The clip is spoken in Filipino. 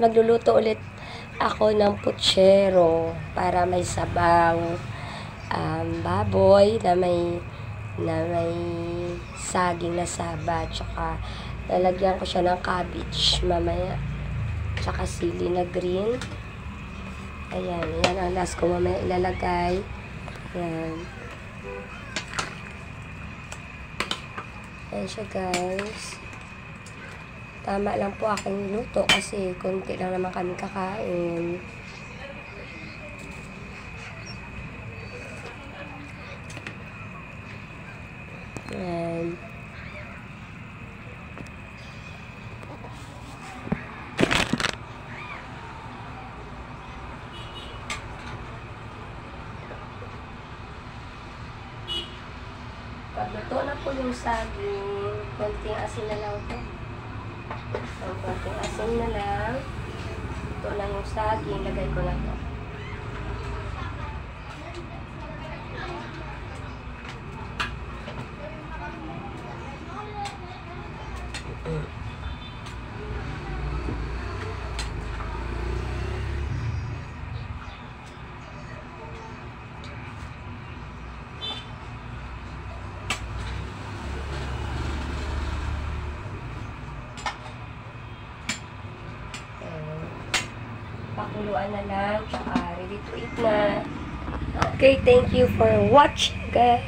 magluluto ulit ako ng putsero para may sabaw. Baboy na may saging na saba. Tsaka lalagyan ko siya ng cabbage mamaya. Tsaka sili na green. Ayan. Yan ang last ko mamaya ilalagay. Ayan. Ayan siya, guys. Tama lang po aking luto kasi konti lang naman kami kakain. Ayan. Pagluto na po yung saging, konting asin na lang po. So, konting asin na lang. Ito lang yung saging, lagay ko na to. Pakuluan na lang, tsaka ready to eat na. Okay, thank you for watching, guys.